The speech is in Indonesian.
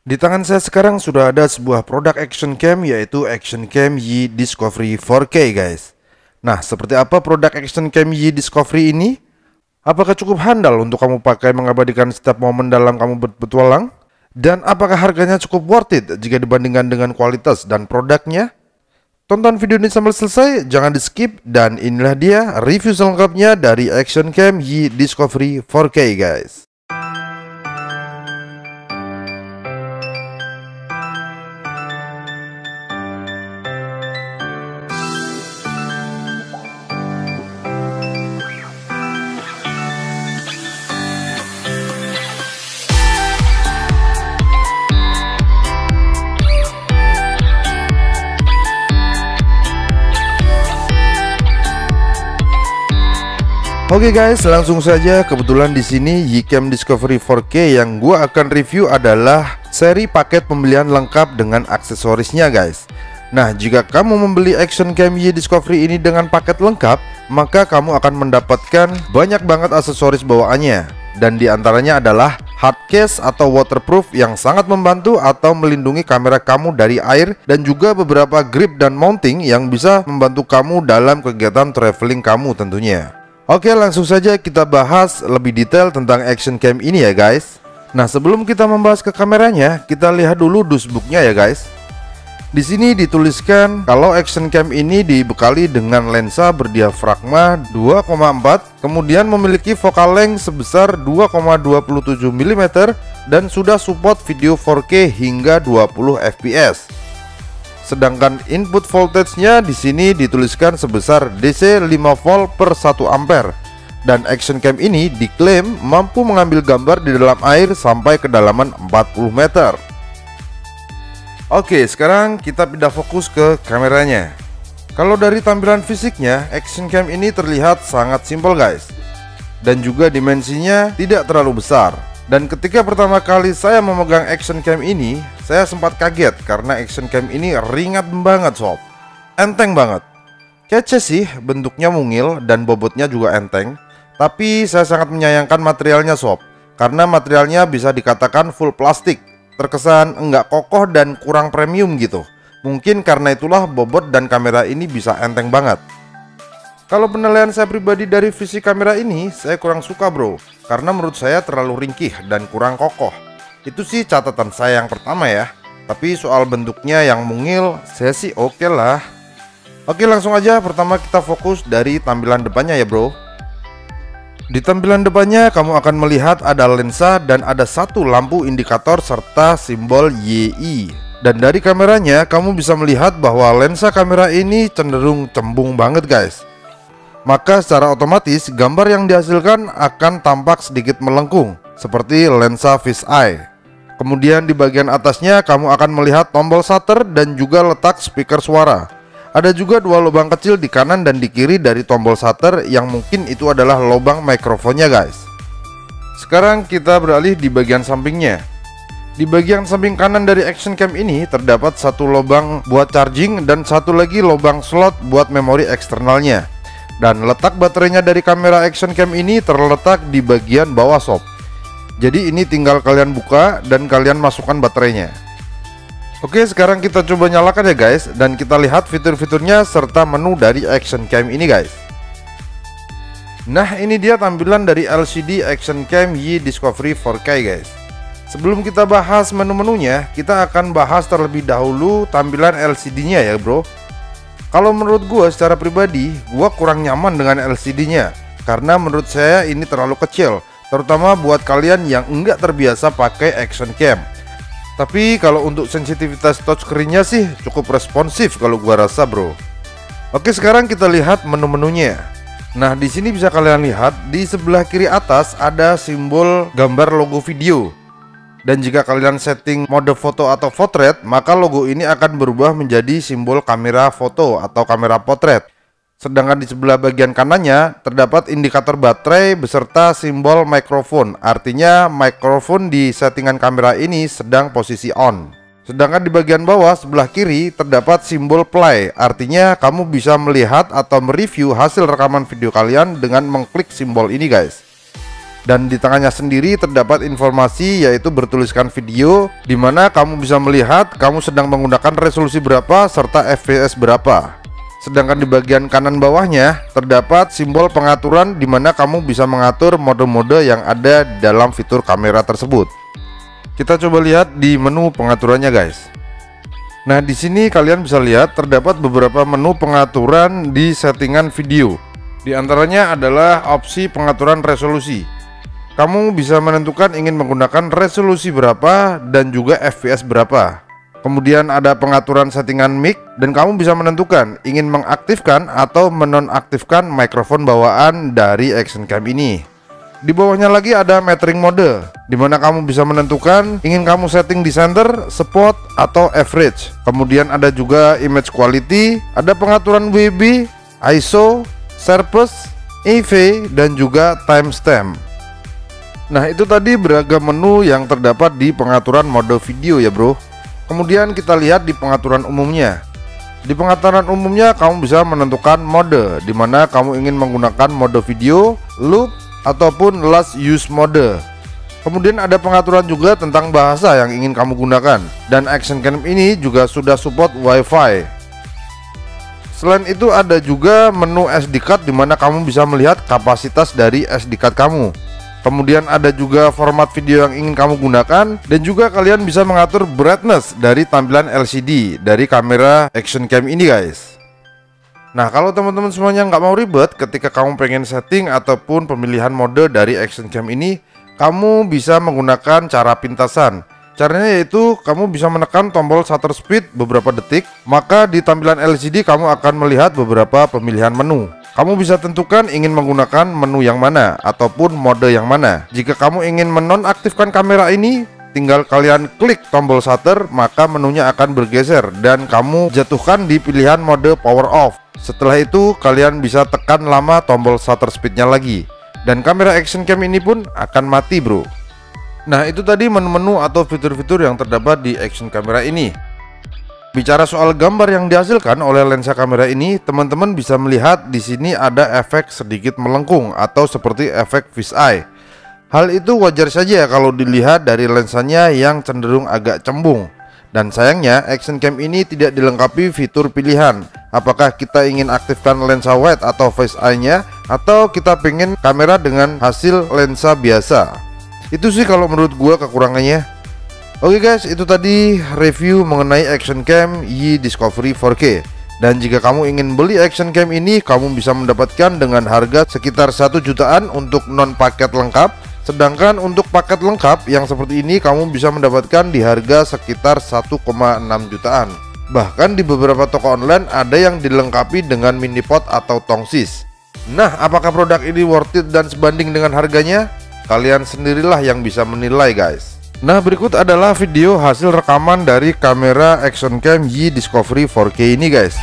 Di tangan saya sekarang sudah ada sebuah produk action cam, yaitu Action Cam Yi Discovery 4K guys. Nah, seperti apa produk Action Cam Yi Discovery ini? Apakah cukup handal untuk kamu pakai mengabadikan setiap momen dalam kamu berpetualang? Dan apakah harganya cukup worth it jika dibandingkan dengan kualitas dan produknya? Tonton video ini sampai selesai, jangan di skip. Dan inilah dia review selengkapnya dari Action Cam Yi Discovery 4K guys. Oke guys, langsung saja. Kebetulan di sini YiCam Discovery 4K yang gua akan review adalah seri paket pembelian lengkap dengan aksesorisnya guys. Nah, jika kamu membeli Action Cam Yi Discovery ini dengan paket lengkap, maka kamu akan mendapatkan banyak banget aksesoris bawaannya. Dan diantaranya adalah hard case atau waterproof yang sangat membantu atau melindungi kamera kamu dari air, dan juga beberapa grip dan mounting yang bisa membantu kamu dalam kegiatan traveling kamu tentunya. Oke, langsung saja kita bahas lebih detail tentang Action Cam ini ya guys. Nah, sebelum kita membahas ke kameranya, kita lihat dulu dashboardnya ya guys. Di sini dituliskan kalau Action Cam ini dibekali dengan lensa berdiafragma 2,4, kemudian memiliki focal length sebesar 2,27 mm dan sudah support video 4K hingga 20 fps. Sedangkan input voltage-nya di sini dituliskan sebesar DC 5 volt per 1 ampere. Dan Action Cam ini diklaim mampu mengambil gambar di dalam air sampai kedalaman 40 meter. Oke, sekarang kita pindah fokus ke kameranya. Kalau dari tampilan fisiknya, Action Cam ini terlihat sangat simpel guys. Dan juga dimensinya tidak terlalu besar. Dan ketika pertama kali saya memegang Action Cam ini, saya sempat kaget karena Action Cam ini ringan banget sob. Enteng banget. Kece sih, bentuknya mungil dan bobotnya juga enteng. Tapi saya sangat menyayangkan materialnya sob, karena materialnya bisa dikatakan full plastik. Terkesan enggak kokoh dan kurang premium gitu. Mungkin karena itulah bobot dan kamera ini bisa enteng banget. Kalau penilaian saya pribadi dari visi kamera ini, saya kurang suka bro, karena menurut saya terlalu ringkih dan kurang kokoh. Itu sih catatan saya yang pertama ya. Tapi soal bentuknya yang mungil, saya sih oke lah. Oke, langsung aja. Pertama kita fokus dari tampilan depannya ya bro. Di tampilan depannya kamu akan melihat ada lensa dan ada satu lampu indikator serta simbol YI. Dan dari kameranya kamu bisa melihat bahwa lensa kamera ini cenderung cembung banget guys. Maka secara otomatis gambar yang dihasilkan akan tampak sedikit melengkung seperti lensa fisheye. Kemudian di bagian atasnya kamu akan melihat tombol shutter dan juga letak speaker suara. Ada juga dua lubang kecil di kanan dan di kiri dari tombol shutter yang mungkin itu adalah lubang mikrofonnya guys. Sekarang kita beralih di bagian sampingnya. Di bagian samping kanan dari Action Cam ini terdapat satu lubang buat charging dan satu lagi lubang slot buat memori eksternalnya. Dan letak baterainya dari kamera Action Cam ini terletak di bagian bawah sob. Jadi ini tinggal kalian buka dan kalian masukkan baterainya. Oke, sekarang kita coba nyalakan ya guys, dan kita lihat fitur-fiturnya serta menu dari Action Cam ini guys. Nah, ini dia tampilan dari LCD Action Cam Yi Discovery 4K guys. Sebelum kita bahas menu-menunya, kita akan bahas terlebih dahulu tampilan LCD-nya ya bro. Kalau menurut gue secara pribadi, gue kurang nyaman dengan LCD-nya karena menurut saya ini terlalu kecil, terutama buat kalian yang enggak terbiasa pakai Action Cam. Tapi kalau untuk sensitivitas touchscreen-nya sih cukup responsif kalau gue rasa bro. Oke, sekarang kita lihat menu-menunya. Nah, di sini bisa kalian lihat di sebelah kiri atas ada simbol gambar logo video. Dan jika kalian setting mode foto atau portrait, maka logo ini akan berubah menjadi simbol kamera foto atau kamera potret. Sedangkan di sebelah bagian kanannya terdapat indikator baterai beserta simbol mikrofon. Artinya mikrofon di settingan kamera ini sedang posisi on. Sedangkan di bagian bawah sebelah kiri terdapat simbol play. Artinya kamu bisa melihat atau mereview hasil rekaman video kalian dengan mengklik simbol ini guys. Dan di tengahnya sendiri terdapat informasi, yaitu bertuliskan video, di mana kamu bisa melihat kamu sedang menggunakan resolusi berapa serta FPS berapa. Sedangkan di bagian kanan bawahnya terdapat simbol pengaturan, di mana kamu bisa mengatur mode-mode yang ada di dalam fitur kamera tersebut. Kita coba lihat di menu pengaturannya guys. Nah, di sini kalian bisa lihat terdapat beberapa menu pengaturan di settingan video. Di antaranya adalah opsi pengaturan resolusi. Kamu bisa menentukan ingin menggunakan resolusi berapa dan juga FPS berapa. Kemudian ada pengaturan settingan mic, dan kamu bisa menentukan ingin mengaktifkan atau menonaktifkan mikrofon bawaan dari action cam ini. Di bawahnya lagi ada metering mode, di mana kamu bisa menentukan ingin kamu setting di center, spot, atau average. Kemudian ada juga image quality, ada pengaturan WB, ISO, sharpness, EV, dan juga timestamp. Nah, itu tadi beragam menu yang terdapat di pengaturan mode video ya bro. Kemudian kita lihat di pengaturan umumnya. Di pengaturan umumnya kamu bisa menentukan mode, di mana kamu ingin menggunakan mode video, loop, ataupun last use mode. Kemudian ada pengaturan juga tentang bahasa yang ingin kamu gunakan. Dan action cam ini juga sudah support WiFi. Selain itu ada juga menu SD card, di mana kamu bisa melihat kapasitas dari SD card kamu. Kemudian ada juga format video yang ingin kamu gunakan, dan juga kalian bisa mengatur brightness dari tampilan LCD dari kamera action cam ini guys. Nah, kalau teman-teman semuanya nggak mau ribet ketika kamu pengen setting ataupun pemilihan mode dari action cam ini, kamu bisa menggunakan cara pintasan. Caranya yaitu kamu bisa menekan tombol shutter speed beberapa detik, maka di tampilan LCD kamu akan melihat beberapa pemilihan menu. Kamu bisa tentukan ingin menggunakan menu yang mana ataupun mode yang mana. Jika kamu ingin menonaktifkan kamera ini, tinggal kalian klik tombol shutter, maka menunya akan bergeser dan kamu jatuhkan di pilihan mode power off. Setelah itu kalian bisa tekan lama tombol shutter speednya lagi, dan kamera action cam ini pun akan mati bro. Nah, itu tadi menu-menu atau fitur-fitur yang terdapat di action kamera ini. Bicara soal gambar yang dihasilkan oleh lensa kamera ini, teman-teman bisa melihat di sini ada efek sedikit melengkung atau seperti efek fisheye. Hal itu wajar saja kalau dilihat dari lensanya yang cenderung agak cembung. Dan sayangnya action cam ini tidak dilengkapi fitur pilihan. Apakah kita ingin aktifkan lensa wide atau fisheye-nya, atau kita pengen kamera dengan hasil lensa biasa. Itu sih kalau menurut gua kekurangannya. Oke guys, itu tadi review mengenai action cam Yi Discovery 4K. Dan jika kamu ingin beli action cam ini, kamu bisa mendapatkan dengan harga sekitar 1 jutaan untuk non paket lengkap. Sedangkan untuk paket lengkap yang seperti ini kamu bisa mendapatkan di harga sekitar 1,6 jutaan. Bahkan di beberapa toko online ada yang dilengkapi dengan mini pot atau tongsis. Nah, apakah produk ini worth it dan sebanding dengan harganya? Kalian sendirilah yang bisa menilai guys. Nah, berikut adalah video hasil rekaman dari kamera action cam Yi Discovery 4K ini guys.